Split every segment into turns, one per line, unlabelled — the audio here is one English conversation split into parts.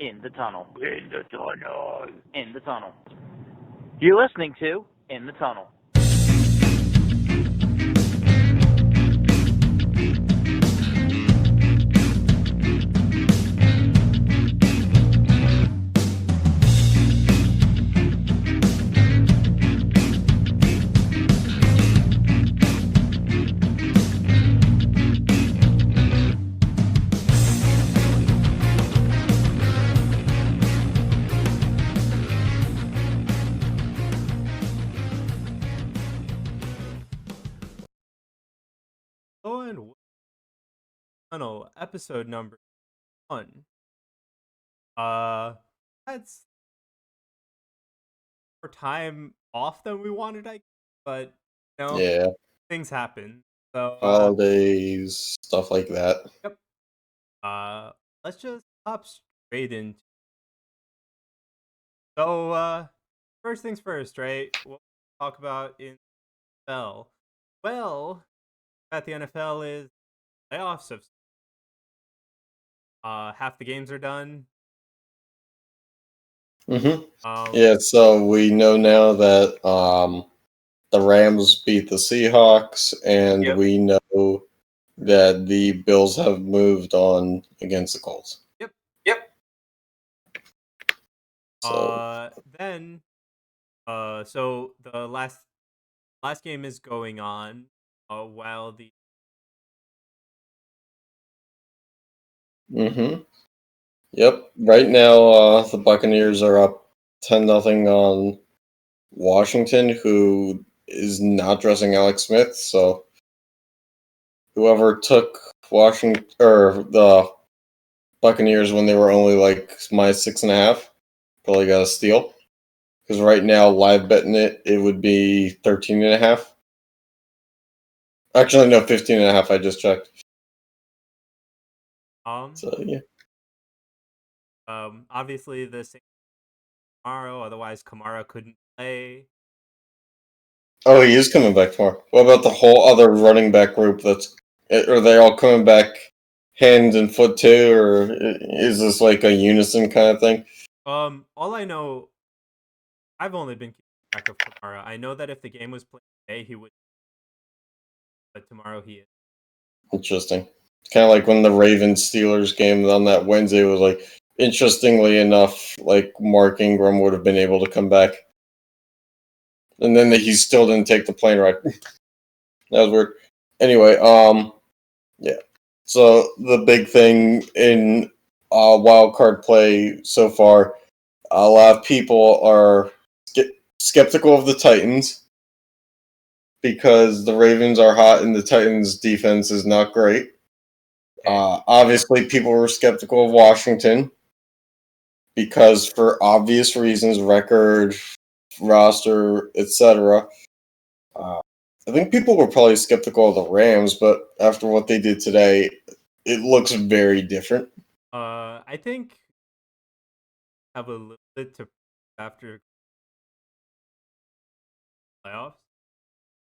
In the tunnel. In the tunnel. In the tunnel. You're listening to In the Tunnel.
Hello and Tunnel, episode number 1. That's more time off than we wanted, but
Yeah,
things happen. So
holidays, stuff like that.
yep. Let's just hop straight into. So first things first, right? What we'll talk about in the NFL. Well, at the NFL is playoffs of half the games are done.
Yeah, so we know now that the Rams beat the Seahawks, and
Yep.
we know that the Bills have moved on against the Colts.
Yep.
So
Then so the last game is going on while the
Yep. Right now, the Buccaneers are up 10-0 on Washington, who is not dressing Alex Smith. So whoever took Washington or the Buccaneers when they were only like -6.5 probably got a steal. Because right now, live betting it would be 13.5. Actually, no, 15.5. I just checked. So yeah.
Obviously the same tomorrow, otherwise Kamara couldn't play.
Oh, he is coming back tomorrow. What about the whole other running back group? Are they all coming back hand and foot too, or is this like a unison kind of thing?
All I know, I've only been keeping track of Kamara. I know that if the game was played today, he would, but tomorrow he is.
Interesting. Kind of like when the Ravens Steelers game on that Wednesday was like, interestingly enough, like Mark Ingram would have been able to come back. And then he still didn't take the plane ride. That was weird. Anyway, yeah. So the big thing in wild card play so far, a lot of people are skeptical of the Titans because the Ravens are hot and the Titans' defense is not great. Obviously, people were skeptical of Washington because, for obvious reasons, record, roster, etc. I think people were probably skeptical of the Rams, but after what they did today, it looks very different.
I think have a little bit to after playoffs.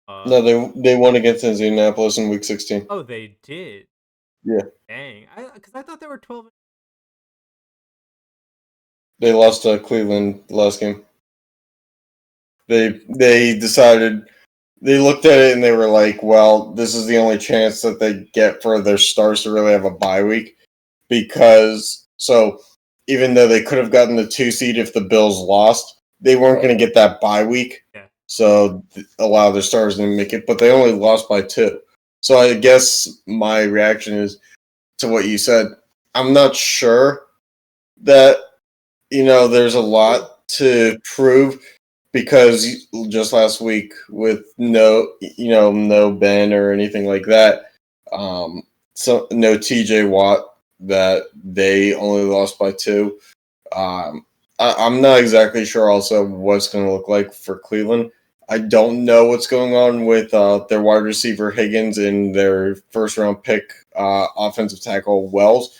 No, they won against Indianapolis in Week 16.
Oh, they did.
Yeah,
Dang, because I thought they were 12.
they lost to Cleveland last game. They decided, they looked at it and they were like, well, this is the only chance that they get for their stars to really have a bye week, because so even though they could have gotten the 2 seed if the Bills lost, they weren't going to get that bye week.
Yeah.
So a lot of their stars didn't make it, but they only lost by 2. So I guess my reaction is to what you said. I'm not sure that, there's a lot to prove, because just last week with no Ben or anything like that, so no TJ Watt, that they only lost by 2. I'm not exactly sure also what's going to look like for Cleveland. I don't know what's going on with their wide receiver Higgins and their first round pick offensive tackle Wells.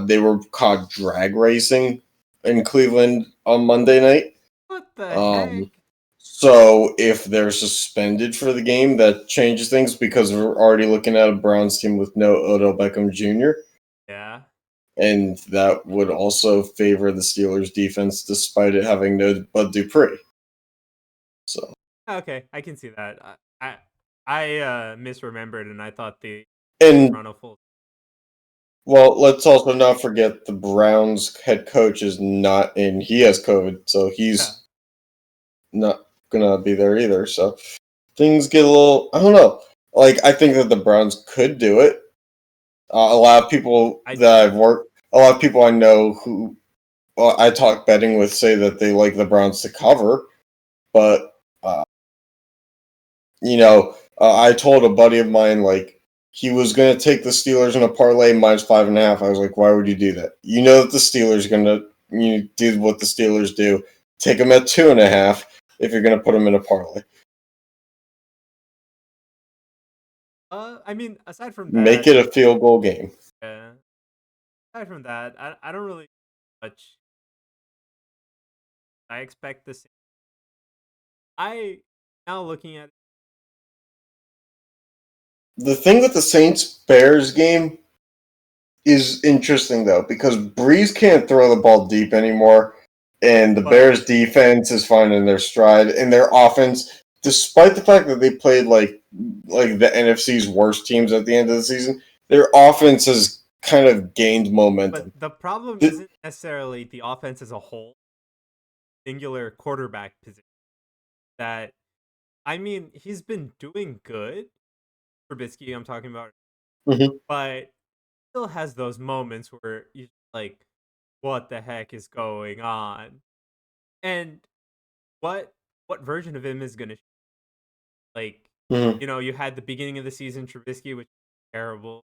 They were caught drag racing in Cleveland on Monday night.
What the heck?
So if they're suspended for the game, that changes things, because we're already looking at a Browns team with no Odell Beckham Jr.
Yeah.
and that would also favor the Steelers' defense, despite it having no Bud Dupree. So,
Okay, I can see that. I misremembered, and I thought the
and
Toronto full.
well, let's also not forget the Browns head coach is not in. He has COVID, so he's not gonna be there either. So things get a little. I don't know. Like, I think that the Browns could do it. A lot of people that I've worked, a lot of people I know who I talk betting with say that they like the Browns to cover, but I told a buddy of mine like he was going to take the Steelers in a parlay minus 5.5. I was like, why would you do that? You know that the Steelers are going to do what the Steelers do. Take them at 2.5 if you're going to put them in a parlay.
I mean, aside from that,
make it a field goal game.
Aside from that, I don't really much. I expect the same. I now looking at
The thing with the Saints-Bears game is interesting, though, because Breeze can't throw the ball deep anymore, and the Bears' defense is finding their stride, and their offense, despite the fact that they played like the NFC's worst teams at the end of the season, their offense has kind of gained momentum.
But the problem isn't necessarily the offense as a whole, singular quarterback position. That, I mean, he's been doing good. Trubisky, I'm talking about, but still has those moments where you're like, what the heck is going on? And what version of him is gonna you had the beginning of the season Trubisky, which was terrible.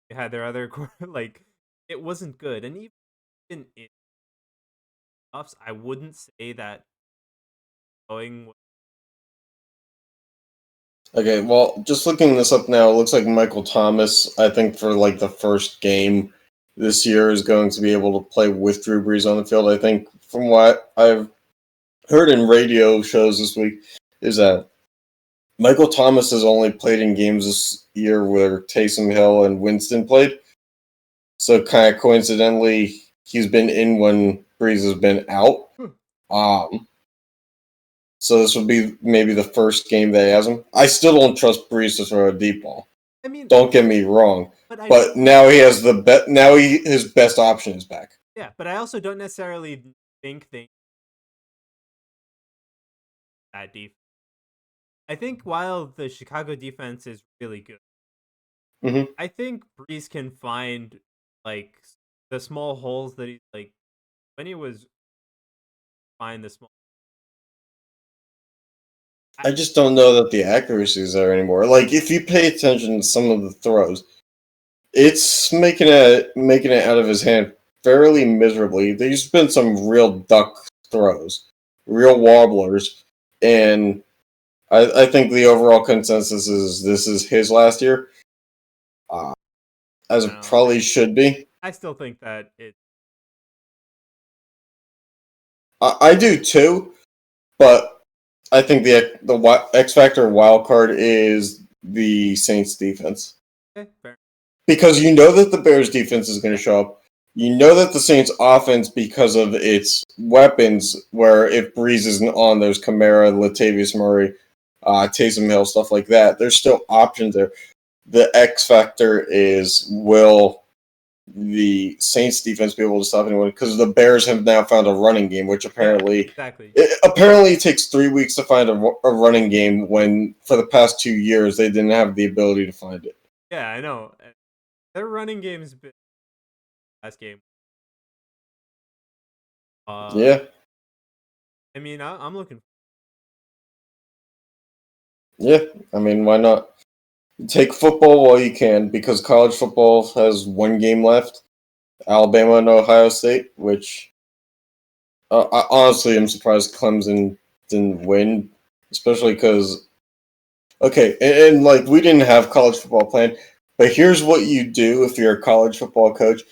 You had their other like it wasn't good, and even in playoffs, I wouldn't say that going.
Okay, well, just looking this up now, it looks like Michael Thomas, I think for like the first game this year, is going to be able to play with Drew Brees on the field. I think from what I've heard in radio shows this week is that Michael Thomas has only played in games this year where Taysom Hill and Winston played. So kind of coincidentally, he's been in when Brees has been out. So this would be maybe the first game that he has him. I still don't trust Brees to throw a deep ball.
I mean,
don't get me wrong, but now he has his best option is back.
Yeah, but I also don't necessarily think that defense. I think while the Chicago defense is really good, I think Brees can find like the small holes that he's like when he was find the small.
I just don't know that the accuracy is there anymore. Like if you pay attention to some of the throws, it's making it out of his hand fairly miserably. There's been some real duck throws, real wobblers, and I think the overall consensus is this is his last year, as it probably should be.
I still think that it.
I do too, but I think the X Factor wild card is the Saints defense.
Okay, fair.
Because you know that the Bears defense is going to show up. You know that the Saints offense, because of its weapons, where if Breeze isn't on, there's Kamara, Latavius Murray, Taysom Hill, stuff like that. There's still options there. The X factor is, will the Saints defense be able to stop anyone? Because the Bears have now found a running game, which apparently it takes 3 weeks to find a running game when for the past 2 years they didn't have the ability to find it.
Yeah, I know. Their running game has been last game.
Yeah.
I mean, I'm looking.
Yeah, I mean, why not? Take football while you can, because college football has one game left. Alabama and Ohio State, which I honestly am surprised Clemson didn't win, especially because, okay, and like we didn't have college football planned, but here's what you do if you're a college football coach.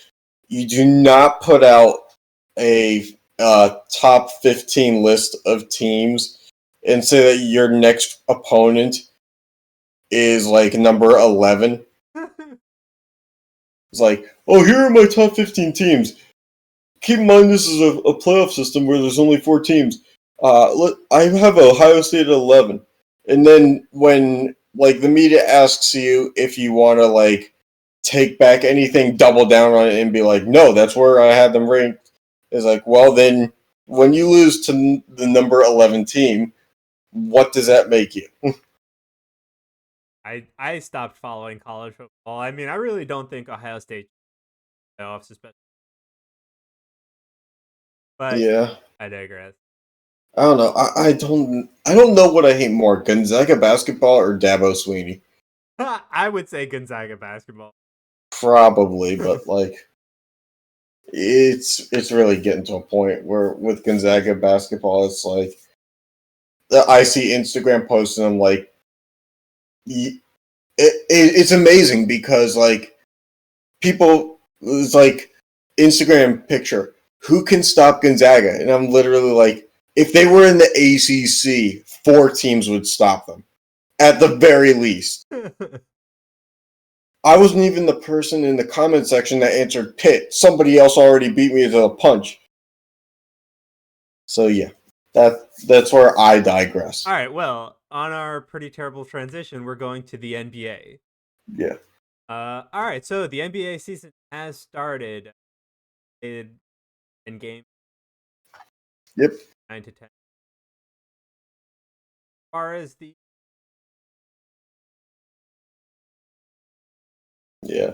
You do not put out a top 15 list of teams and say that your next opponent is like number 11. It's like, oh, here are my top 15 teams. Keep in mind this is a playoff system where there's only 4 teams. I have Ohio State at 11. And then when like the media asks you if you want to like take back anything, double down on it and be like, no, that's where I had them ranked. It's like, well, then when you lose to the number 11 team, what does that make you?
I stopped following college football. I mean, I really don't think Ohio State playoffs, especially. But
Yeah.
I digress.
I don't know. I don't know what I hate more, Gonzaga basketball or Dabo Sweeney.
I would say Gonzaga basketball.
Probably, but like it's really getting to a point where with Gonzaga basketball, it's like I see Instagram posts and I'm like, it's amazing because like people, it's like Instagram picture, who can stop Gonzaga? And I'm literally like, if they were in the ACC, 4 teams would stop them at the very least. I wasn't even the person in the comment section that answered Pitt. Somebody else already beat me to the punch. So yeah, that's where I digress.
All right, well, on our pretty terrible transition, we're going to the NBA.
Yeah.
All right, so the NBA season has started. In game.
Yep.
9 to 10. As far as the
Yeah.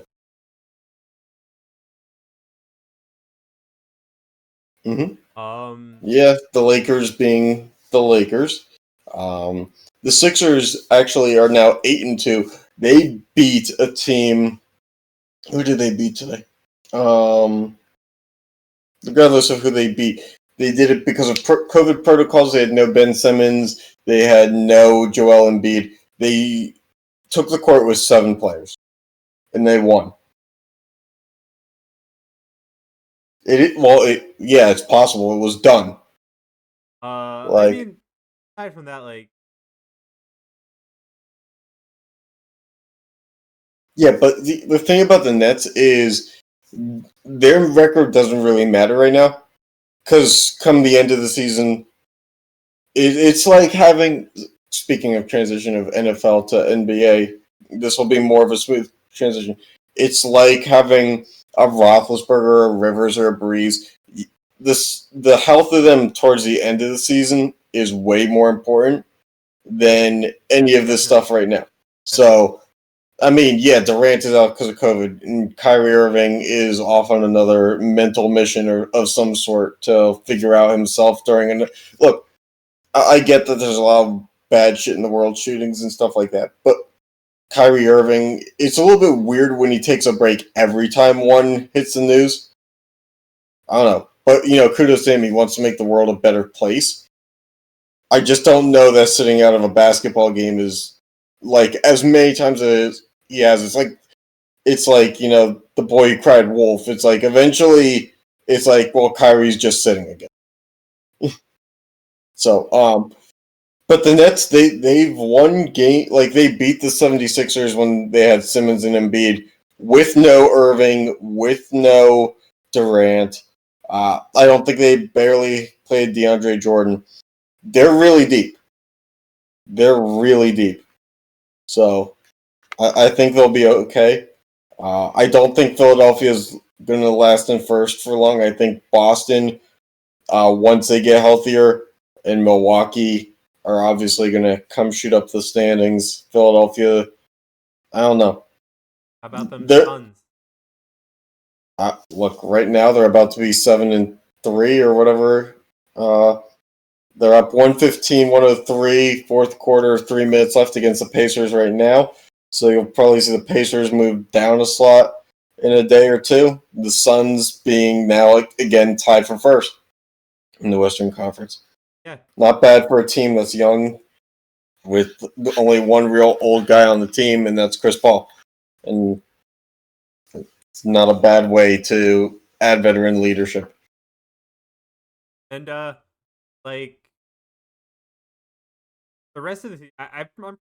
Yeah, the Lakers being the Lakers. The Sixers actually are now 8-2. They beat a team. Who did they beat today? Regardless of who they beat, they did it because of COVID protocols. They had no Ben Simmons. They had no Joel Embiid. They took the court with 7 players, and they won. Yeah, it's possible. It was done.
I mean, aside from that, like,
yeah, but the thing about the Nets is their record doesn't really matter right now because come the end of the season, it's like having. Speaking of transition of NFL to NBA, this will be more of a smooth transition. It's like having a Roethlisberger, a Rivers, or a Breeze. The health of them towards the end of the season is way more important than any of this stuff right now. So, I mean, yeah, Durant is out because of COVID, and Kyrie Irving is off on another mental mission or of some sort to figure out himself during. Look, I get that there's a lot of bad shit in the world, shootings and stuff like that, but Kyrie Irving, it's a little bit weird when he takes a break every time one hits the news. I don't know, but kudos to him. He wants to make the world a better place. I just don't know that sitting out of a basketball game is like as many times as he has. It's like the boy who cried wolf. It's like eventually it's like, well, Kyrie's just sitting again. So but the Nets, they've won game, like they beat the 76ers when they had Simmons and Embiid with no Irving, with no Durant. I don't think they barely played DeAndre Jordan. They're really deep. They're really deep. So I think they'll be okay. I don't think Philadelphia is going to last in first for long. I think Boston, once they get healthier, and Milwaukee are obviously going to come shoot up the standings. Philadelphia, I don't know.
How about them Suns?
Look, right now they're about to be 7-3 or whatever. They're up 115, 103, fourth quarter, 3 minutes left against the Pacers right now. So you'll probably see the Pacers move down a slot in a day or two. The Suns being now, again, tied for first in the Western Conference.
Yeah.
Not bad for a team that's young with only one real old guy on the team, and that's Chris Paul. And it's not a bad way to add veteran leadership.
And, like, the rest of the season, I'm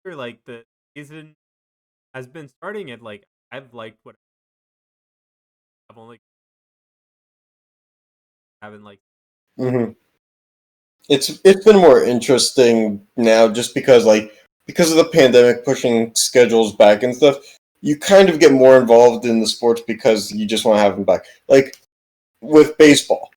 sure, like, the season has been starting at, like, I've liked what I've only haven't like
hmm It's been more interesting now, just because because of the pandemic pushing schedules back and stuff. You kind of get more involved in the sports because you just want to have them back. Like with baseball,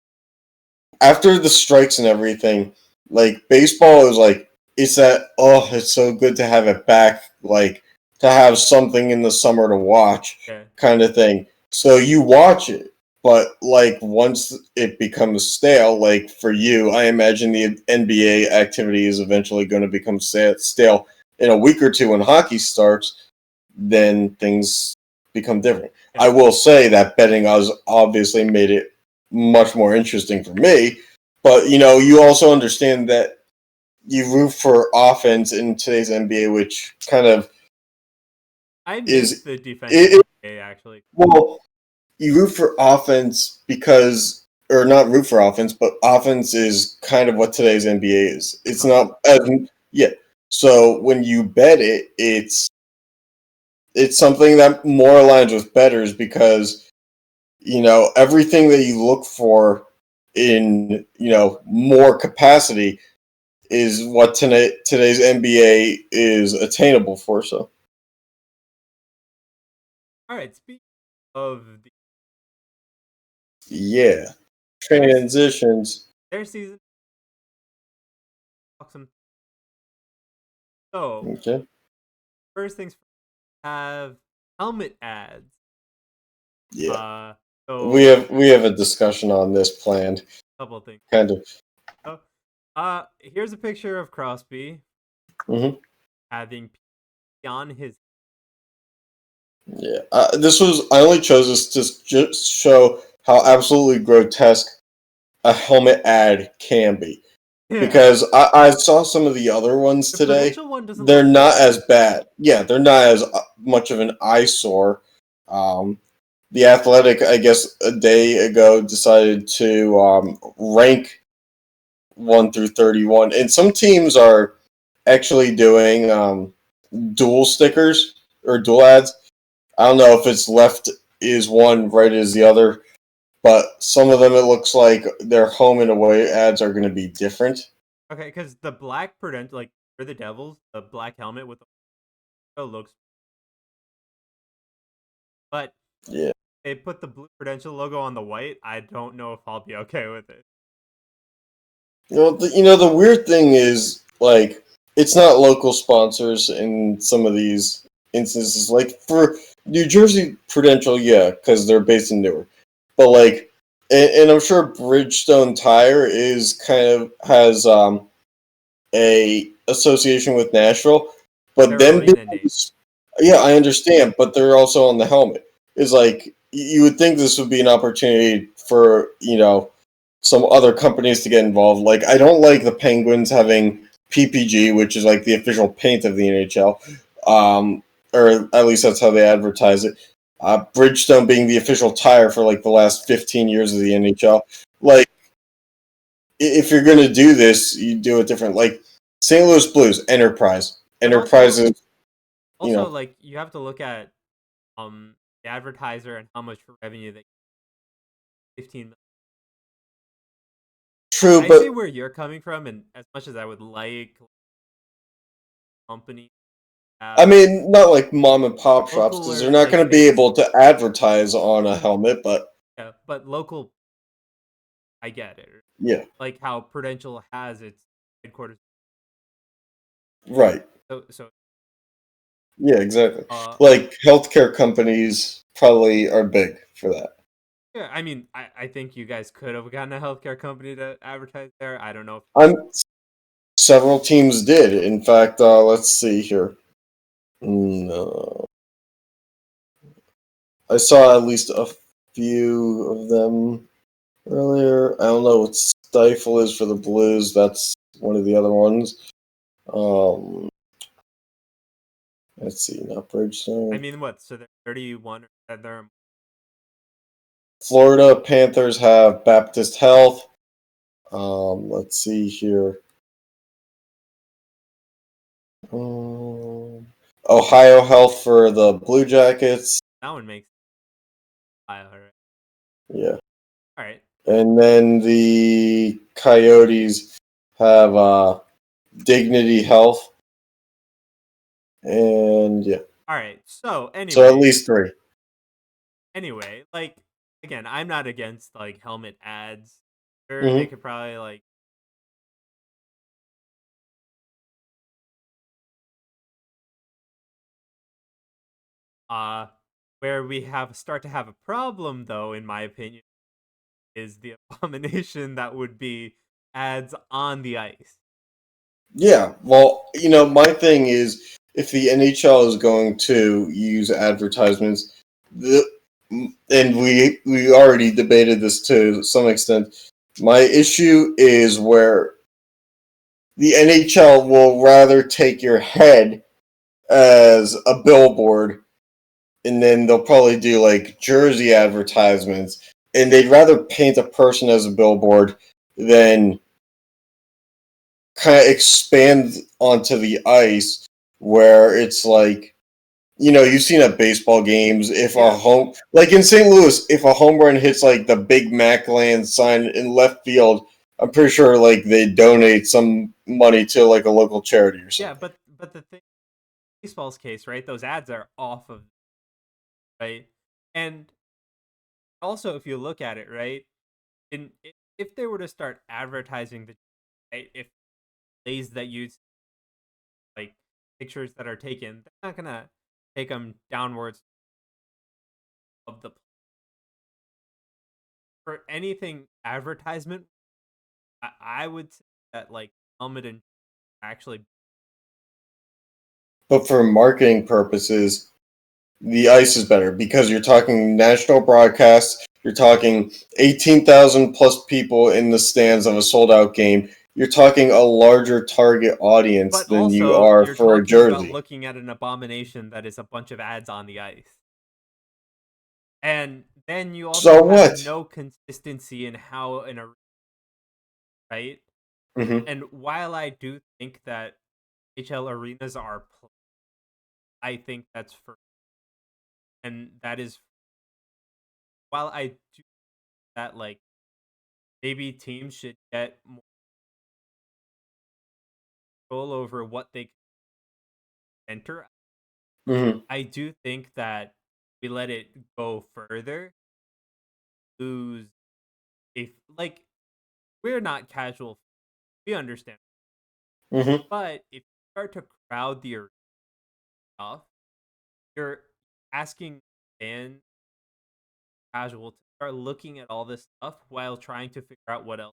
after the strikes and everything, like baseball is like it's that it's so good to have it back, like to have something in the summer to watch
yeah.
kind of thing. So you watch it, but like once it becomes stale, like for you, I imagine the NBA activity is eventually going to become stale in a week or two when hockey starts. Then things become different.
Yeah.
I will say that betting has obviously made it much more interesting for me, but you also understand that you root for offense in today's NBA, which kind of
I miss
is
the defensive
it,
NBA actually.
well, you root for offense because, or not root for offense, but offense is kind of what today's NBA is. It's not as yeah. So when you bet it, it's something that more aligns with bettors because everything that you look for in more capacity is what today's NBA is attainable for. So
All right, speaking of
yeah,
their
transitions.
their season, awesome. So
Okay,
first things first, have helmet ads.
yeah,
Uh,
we
so
have a discussion on this planned,
a couple of things.
kind of.
So, here's a picture of Crosby
hmm
having pee on his.
Yeah, I only chose this to just show how absolutely grotesque a helmet ad can be.
Yeah,
Because I saw some of the other ones
the
today.
Prudential one doesn't
They're
look too
not
bad.
as bad. Yeah, they're not as much of an eyesore. The Athletic, I guess, a day ago decided to rank 1 through 31, and some teams are actually doing dual stickers or dual ads. I don't know if it's left is one, right is the other, but some of them it looks like their home and away ads are going to be different.
Okay, because the black Prudential, like for the Devils, the black helmet with the looks, but
Yeah.
they put the blue Prudential logo on the white. I don't know if I'll be okay with it.
The weird thing is, like, it's not local sponsors in some of these instances. Like for New Jersey Prudential, yeah, because they're based in Newark. But like, and I'm sure Bridgestone Tire is kind of has a association with Nashville, but
Their
them
arena name.
yeah, I understand, but they're also on the helmet. It's like you would think this would be an opportunity for some other companies to get involved. Like I don't like the Penguins having PPG, which is like the official paint of the NHL, or at least that's how they advertise it. Bridgestone being the official tire for like the last 15 years of the NHL. Like if you're gonna do this, you do it different. Like St. Louis Blues, Enterprise.
And
Enterprise is
also like you have to look at the advertiser and how much revenue they 15 million.
true,
I
but
see where you're coming from, and as much as I would like company
I
have
mean, not like mom and pop shops
local
because
or
they're not
like
going to be
based,
able to advertise on a helmet. But
yeah, but local, I get it.
yeah,
Like how Prudential has its headquarters.
right.
So
Yeah, exactly.
uh,
Like healthcare companies probably are big for that.
yeah, I mean, I think you guys could have gotten a healthcare company to advertise there. I don't know if
I'm Several teams did. In fact, let's see here. No, I saw at least a few of them earlier. I don't know what Stifle is for the Blues. That's one of the other ones. Um, let's see, not
I
Bridgestone.
mean what? So they're 31 and they're
Florida Panthers have Baptist Health. Let's see here. Ohio Health for the Blue Jackets.
that one makes alright.
Yeah.
All right.
And then the Coyotes have Dignity Health. And yeah.
All right. So
So at
anyway,
least 3.
like again, I'm not against like helmet ads. Sure, they
Mm-hmm.
could probably like uh where we start to have a problem though, in my opinion, is the abomination that would be ads on the ice.
Yeah. Well, my thing is if the NHL is going to use advertisements, and we already debated this to some extent. My issue is where the NHL will rather take your head as a billboard, and then they'll probably do like jersey advertisements, and they'd rather paint a person as a billboard than kind of expand onto the ice where it's like, you've seen at baseball games, if a home, like in St. Louis, if a home run hits like the Big Mac Land sign in left field, I'm pretty sure like they donate some money to like a local charity or something.
Yeah, but the thing, baseball's case, right? Those ads are off of, right, and also if you look at it, right, if they were to start advertising the, right, if plays that use like pictures that are taken, they're not gonna take them downwards of the, for anything advertisement. I would say that like helmet and actually,
But for marketing purposes, the ice is better because you're talking national broadcasts, you're talking 18,000 plus people in the stands of a sold out game. You're talking a larger target audience
but
than you
also
are
you're
for a
talking about
jersey.
looking at an abomination that is a bunch of ads on the ice. And then you
So
also have
what?
no consistency in how in a, right?
Mm-hmm.
And while I do think that HL arenas are I think that's for, and that is, while I do that like maybe teams should get more control over what they can enter,
Mm-hmm.
I do think that we let it go further, lose, if like, we're not casual, we understand,
Mm-hmm.
but if you start to crowd the arena enough, you're asking fans, casual, to start looking at all this stuff while trying to figure out what else.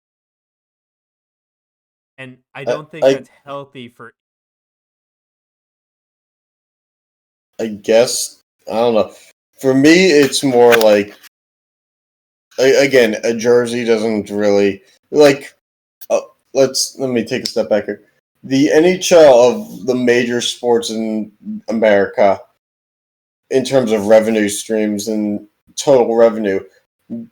And I
I,
don't think
I
that's healthy for.
I guess I don't know. For me, it's more like again, a jersey doesn't really like. Let me take a step back here. The NHL of the major sports in America, in terms of revenue streams and total revenue,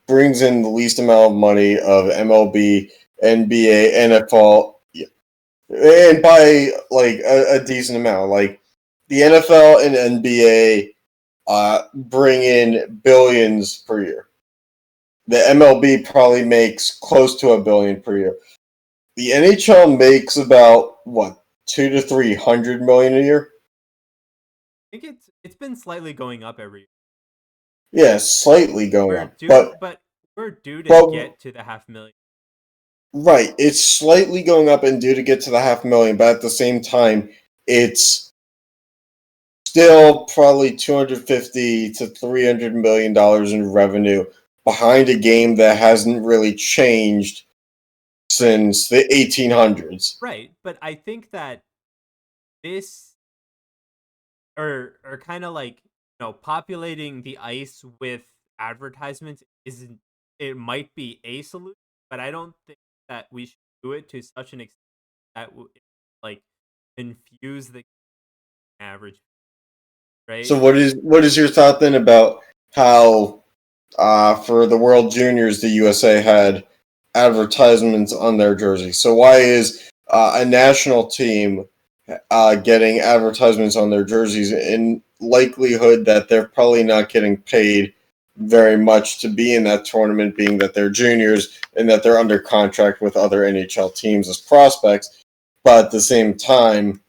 brings in the least amount of money of MLB, NBA, NFL, and by like a decent amount. Like the NFL and NBA bring in billions per year. The MLB probably makes close to $1 billion per year. The NHL makes about what 200 to 300 million a year.
I think it's been slightly going up every year.
Yeah, slightly going
We're
up,
due, but we're due to
but
get to the 500,000.
right, it's slightly going up and due to get to the 500,000, but at the same time, it's still probably 250 to 300 million dollars in revenue behind a game that hasn't really changed since the 1800s.
Right, but I think that this, or kind of like, populating the ice with advertisements isn't, it might be a solution, but I don't think that we should do it to such an extent that like confuse the average,
So
right?
what is your thought then about how for the World Juniors the USA had advertisements on their jersey? So why is a national team getting advertisements on their jerseys in likelihood that they're probably not getting paid very much to be in that tournament, being that they're juniors and that they're under contract with other NHL teams as prospects. But at the same time,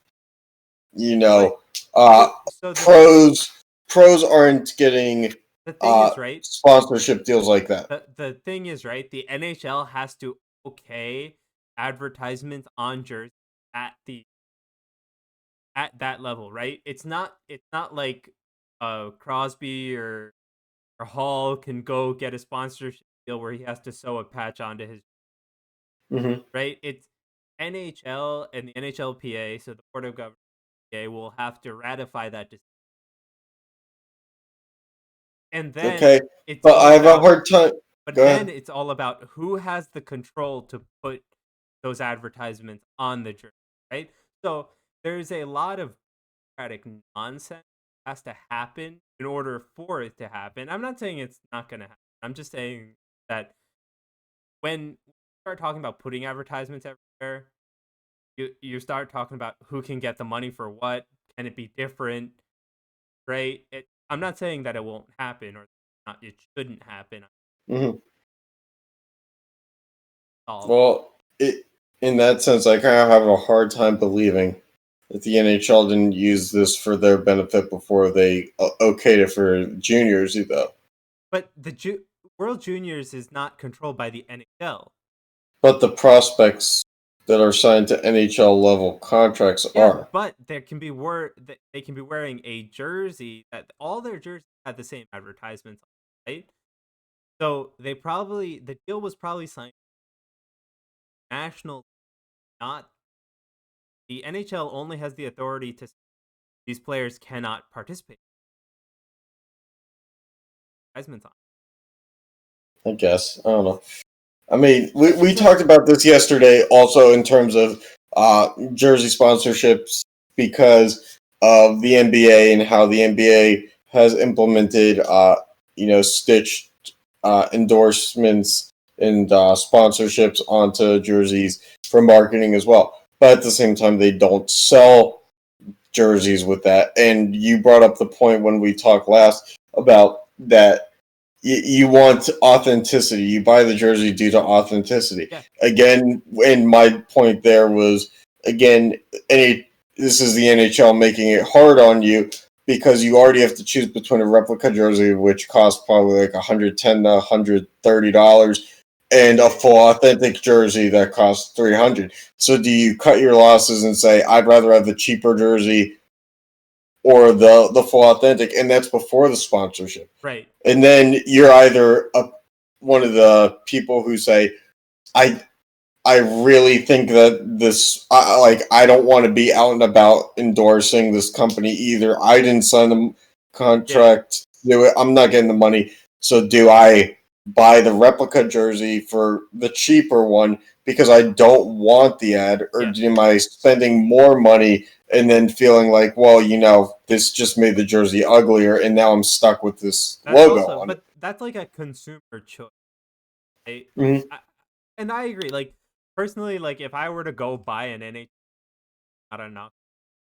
you know,
So
pros aren't getting
the thing is, right?
sponsorship deals like that.
The thing is, right? The NHL has to okay advertisements on jerseys at that level, right? It's not like Crosby or Hall can go get a sponsorship deal where he has to sew a patch onto his,
Mm-hmm.
right? It's NHL and the NHLPA, so the Board of Governors will have to ratify that decision. And then
Okay,
it's
but
all
I have a
about
hard time.
but
Go
then
ahead.
it's all about who has the control to put those advertisements on the jersey, right? So there's a lot of bureaucratic nonsense that has to happen in order for it to happen. I'm not saying it's not going to happen. I'm just saying that when you start talking about putting advertisements everywhere, you start talking about who can get the money for what, can it be different, right? I'm not saying that it won't happen or not, it shouldn't happen.
Mm-hmm.
All.
Well, in that sense, I kind of have a hard time believing that the NHL didn't use this for their benefit before they okayed it for juniors, though.
But the World Juniors is not controlled by the NHL.
But the prospects that are signed to NHL level contracts are.
But they can be wearing a jersey that all their jerseys had the same advertisements, right? So the deal was probably signed national, not the NHL only has the authority to these players cannot participate. Advertisements on.
I guess. I don't know. I mean, we talked about this yesterday also in terms of jersey sponsorships because of the NBA and how the NBA has implemented, stitched endorsements and sponsorships onto jerseys for marketing as well. But at the same time, they don't sell jerseys with that. And you brought up the point when we talked last about that you want authenticity. You buy the jersey due to authenticity.
Yeah.
Again, and my point there was, again, this is the NHL making it hard on you because you already have to choose between a replica jersey, which costs probably like $110 to $130, and a full authentic jersey that costs $300. So do you cut your losses and say, I'd rather have the cheaper jersey or the full authentic, and that's before the sponsorship.
Right.
And then you're either one of the people who say, I really think that this, I don't want to be out and about endorsing this company either. I didn't sign the contract to do it. I'm not getting the money. So do I buy the replica jersey for the cheaper one because I don't want the ad, or am I spending more money and then feeling like, well, this just made the jersey uglier, and now I'm stuck with this logo on it.
But that's like a consumer choice, right?
Mm-hmm.
And I agree. Like personally, like if I were to go buy an NHL, I don't know,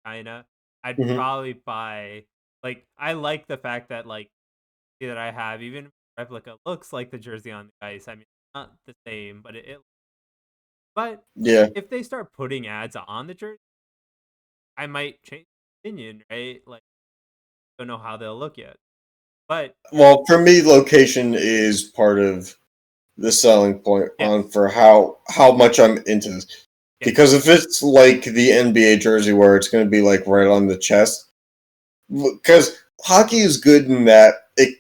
China, I'd
Mm-hmm.
probably buy. Like I like the fact that like that I have, even if the replica looks like the jersey on the ice. I mean, it's not the same, but But
Yeah.
if they start putting ads on the jersey, I might change opinion, right? Like, don't know how they'll look yet. But
well, for me, location is part of the selling point on for how much I'm into this. Because if it's like the NBA jersey where it's going to be like right on the chest, because hockey is good in that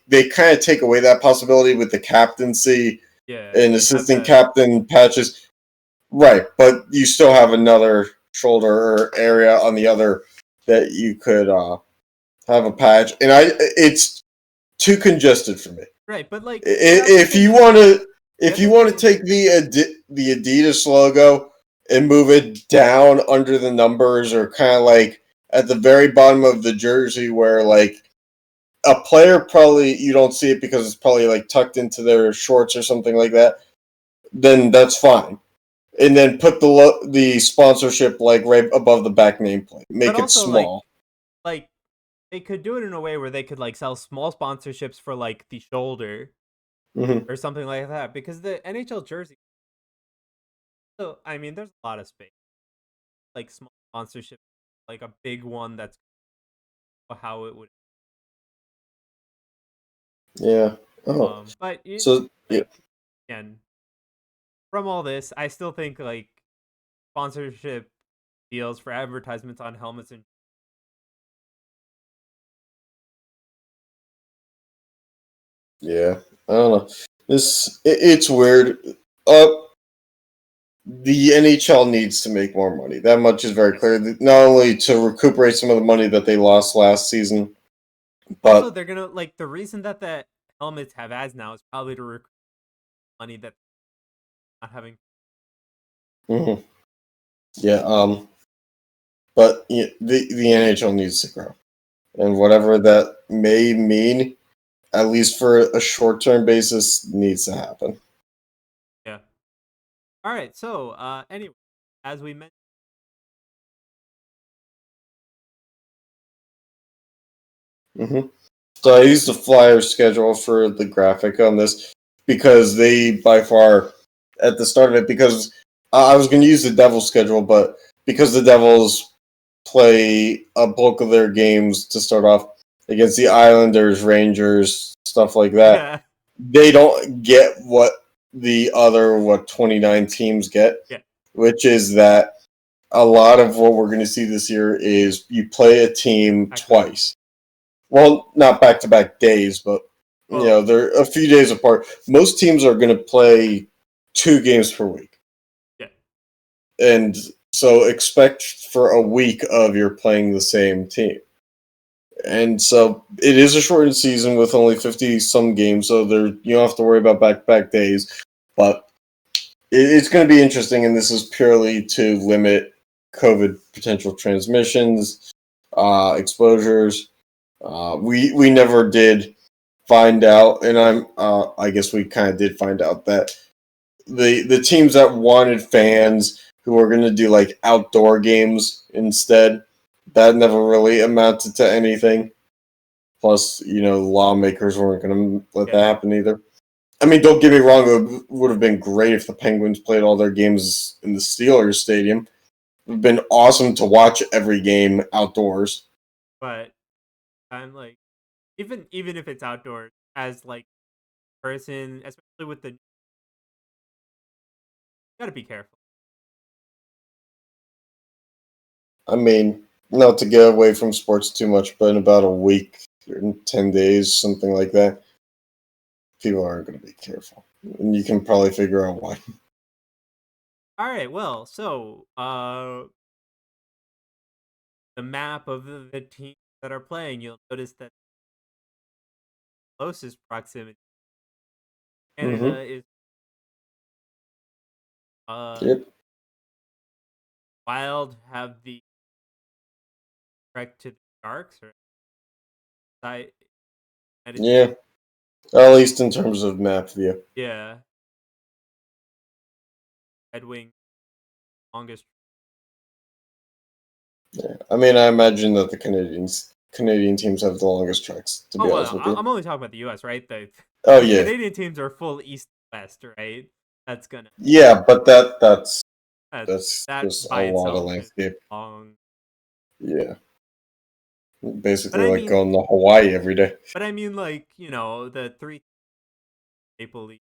they kind of take away that possibility with the captaincy and assistant captain patches. Right, but you still have another shoulder area on the other that you could have a patch, and it's too congested for me.
Right, but like
if you want to take the Adidas logo and move it down under the numbers, or kind of like at the very bottom of the jersey where like a player probably you don't see it because it's probably like tucked into their shorts or something like that, then that's fine. And then put the sponsorship like right above the back nameplate. Make it small.
Like they could do it in a way where they could like sell small sponsorships for like the shoulder
Hmm.
or something like that, because the NHL jersey. So I mean, there's a lot of space, like small sponsorship, like a big one that's how it would.
Yeah. Oh,
But
so yeah.
like again, from all this, I still think like sponsorship deals for advertisements on helmets and
Yeah, I don't know. It's weird. Uh, the NHL needs to make more money. That much is very clear. Not only to recuperate some of the money that they lost last season,
also
but
they're gonna like the reason that the helmets have ads now is probably to recoup money that not having.
mhm. Yeah, but yeah, the NHL needs to grow, and whatever that may mean, at least for a short term basis, needs to happen.
Yeah. All right. So anyway, as we mentioned.
Hmm. So I used the Flyers schedule for the graphic on this because they by far at the start of it because I was going to use the Devils schedule, but because the Devils play a bulk of their games to start off against the Islanders, Rangers, stuff like that,
Yeah.
they don't get what the other 29 teams get,
Yeah.
which is that a lot of what we're going to see this year is you play a team twice. Well, not back to back days, but
Well,
they're a few days apart. Most teams are going to play 2 games per week.
yeah.
And so expect for a week of you're playing the same team. And so it is a shortened season with only 50 some games, so you don't have to worry about back days. But it's going to be interesting, and this is purely to limit COVID potential transmissions, exposures. We never did find out, and I guess we kind of did find out that the teams that wanted fans who were going to do like outdoor games instead, that never really amounted to anything. Plus, lawmakers weren't going to let that
Yeah.
happen either. I mean, don't get me wrong; it would have been great if the Penguins played all their games in the Steelers stadium. It would have been awesome to watch every game outdoors.
But I'm like, even if it's outdoors, as like person, especially with the, gotta be careful.
I mean, not to get away from sports too much, but in about a week, in 10 days, something like that, people aren't going to be careful. And you can probably figure out why.
All right. Well, so the map of the teams that are playing, you'll notice that closest proximity
Mm-hmm.
Canada is uh
Yep.
Wild have the trek to the Sharks or side.
Yeah. At least in terms of map view.
Yeah. Red Wing longest.
Yeah. I mean, I imagine that the Canadian teams have the longest treks, to
Oh
be honest
well,
with you.
I'm only talking about the U.S. right? The
Oh,
the
yeah.
Canadian teams are full East West, right? That's gonna
Yeah, but that's
that
that's
that
just a
by
lot of
itself is
landscape.
long.
Yeah.
But
Basically
I
like
mean,
going to Hawaii every day.
like the three Maple Leafs,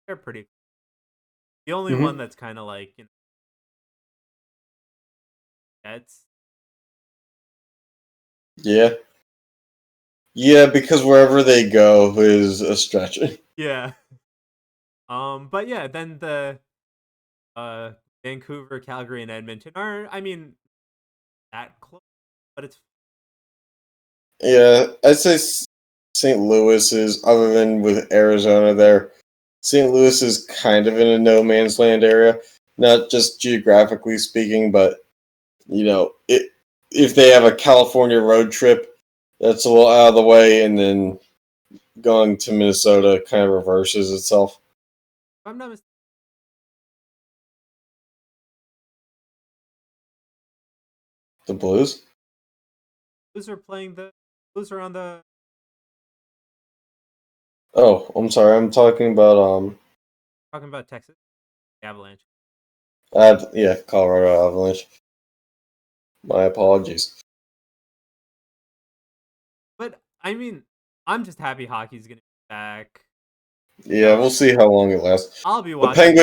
they're pretty. The only one
Mm-hmm.
that's kind of like that's
Yeah. Yeah, because wherever they go is a stretch.
yeah. But yeah, then the uh Vancouver, Calgary, and Edmonton are, I mean, that close, but it's
Yeah, I'd say St. Louis is, other than with Arizona there, St. Louis is kind of in a no man's land area. Not just geographically speaking, but, if they have a California road trip, that's a little out of the way, and then going to Minnesota kind of reverses itself.
if I'm not mistaken.
The Blues?
Blues are playing the Blues are on the.
Oh, I'm sorry. I'm talking about
Talking about Texas Avalanche.
yeah, Colorado Avalanche. My apologies.
But I mean, I'm just happy hockey's gonna be back.
Yeah, we'll see how long it lasts.
I'll be
The
watching.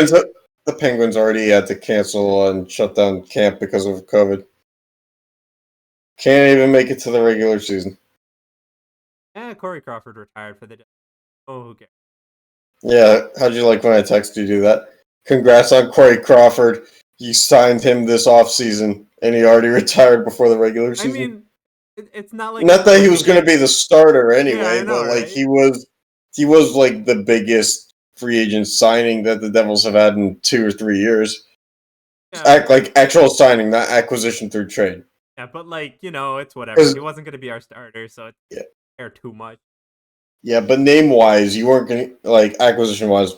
Penguins already had to cancel and shut down camp because of COVID. Can't even make it to the regular season.
Corey Crawford retired for the day. Oh, who cares?
Yeah, how'd you like when I texted you to do that? Congrats on Corey Crawford. You signed him this offseason, and he already retired before the regular
I
season.
mean, it's not like
Not that he was going to be the starter anyway,
I know,
but like
right?
he was like the biggest free agent signing that the Devils have had in 2 or 3 years.
Yeah,
Like actual signing, not acquisition through trade.
yeah, but like it's whatever. He wasn't gonna be our starter, so it's
Yeah,
care too much.
yeah, but name wise, you weren't going to like acquisition wise.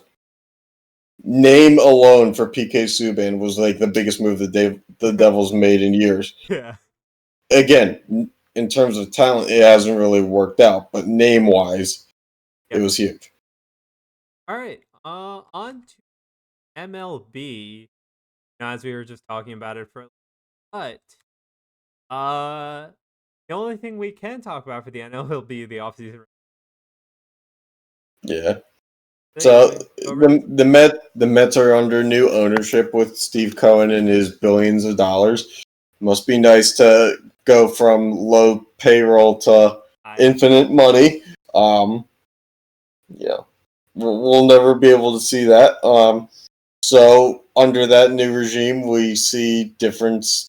Name alone for PK Subban was like the biggest move the Devils made in years.
Yeah.
Again, in terms of talent, it hasn't really worked out, but name wise, it was huge.
All right. On to MLB. As we were just talking about it but the only thing we can talk about for the MLB the offseason.
Yeah. So the Mets are under new ownership with Steve Cohen and his billions of dollars. Must be nice to go from low payroll to infinite money. Yeah, we'll never be able to see that. So under that new regime, we see difference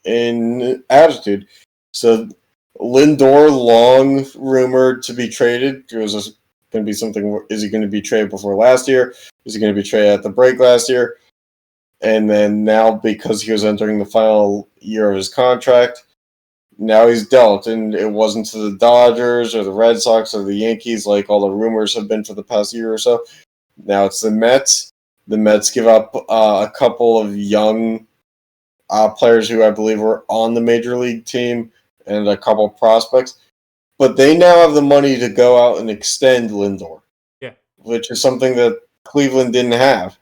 in attitude. So Lindor, long rumored to be traded. There was going to be something. Is he going to be traded before last year? Is he going to be traded at the break last year? And then now, because he was entering the final year of his contract, now he's dealt. And it wasn't to the Dodgers or the Red Sox or the Yankees like all the rumors have been for the past year or so. Now it's the Mets. The Mets give up a couple of young players who I believe were on the major league team and a couple of prospects. But they now have the money to go out and extend Lindor.
Yeah.
Which is something that Cleveland didn't have.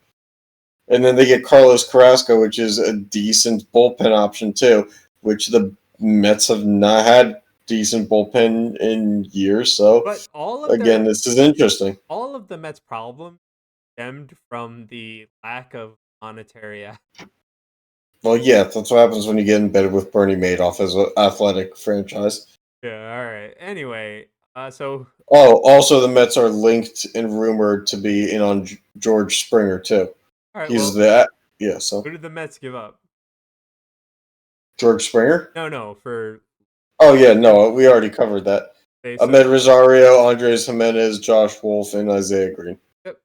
And then they get Carlos Carrasco, which is a decent bullpen option too, which the Mets have not had decent bullpen in years. So
but
this is interesting.
All of the Mets' problems stemmed from the lack of monetary.
Well, yeah, that's what happens when you get embedded with Bernie Madoff as an athletic franchise.
Yeah, all right. Anyway, so...
Oh, also the Mets are linked and rumored to be in on George Springer, too.
All right,
He's so...
Who did the Mets give up?
George Springer?
No, for...
Oh, yeah, no, we already covered that. Ahmed Rosario, Andres Jimenez, Josh Wolf, and Isaiah Green.
Yep.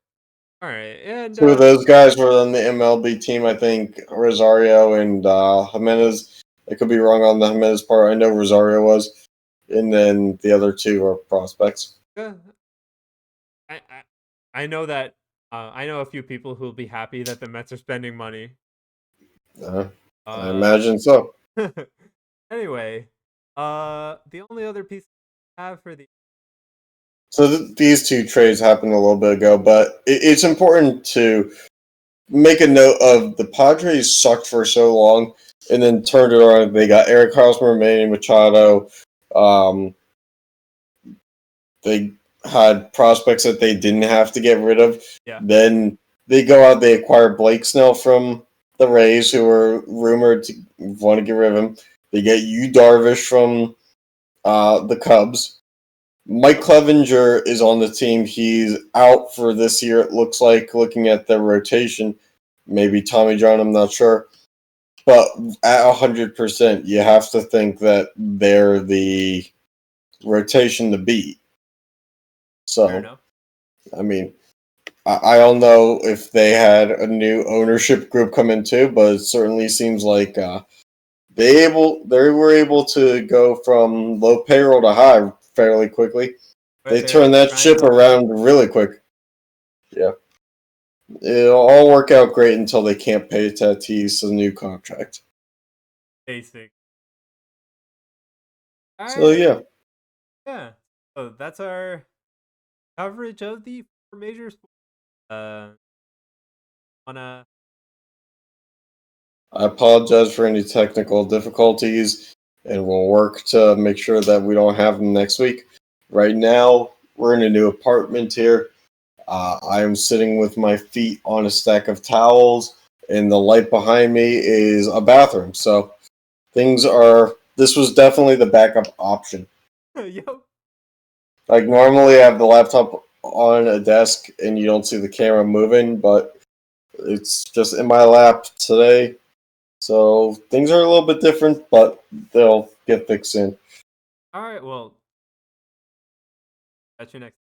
All right, and...
Two of those guys were on the MLB team, I think. Rosario and Jimenez. I could be wrong on the Jimenez part. I know Rosario was. And then the other two are prospects.
I know that I know a few people who will be happy that the Mets are spending money.
I imagine so.
Anyway, the only other piece I have for the...
So these two trades happened a little bit ago, but it's important to make a note of the Padres sucked for so long and then turned it around. They got Eric Hosmer, Manny Machado. They had prospects that they didn't have to get rid of.
Yeah.
Then they go out, they acquire Blake Snell from the Rays, who were rumored to want to get rid of him. They get Yu Darvish from the Cubs. Mike Clevenger is on the team. He's out for this year, it looks like, looking at the rotation. Maybe Tommy John, I'm not sure. But at 100%, you have to think that they're the rotation to beat. So, I mean, I don't know if they had a new ownership group come in too, but it certainly seems like they were able to go from low payroll to high fairly quickly. They turned that ship around really quick. Yeah. It'll all work out great until they can't pay Tatis a new contract.
Basic. All
So
right.
yeah,
Yeah. So that's our coverage of the four major sports. Wanna
I apologize for any technical difficulties, and we'll work to make sure that we don't have them next week. Right now, we're in a new apartment here. I am sitting with my feet on a stack of towels, and the light behind me is a bathroom. So things are. This was definitely the backup option.
Yo.
Like normally, I have the laptop on a desk, and you don't see the camera moving, but it's just in my lap today. So things are a little bit different, but they'll get fixed soon.
All right. Well, catch you next.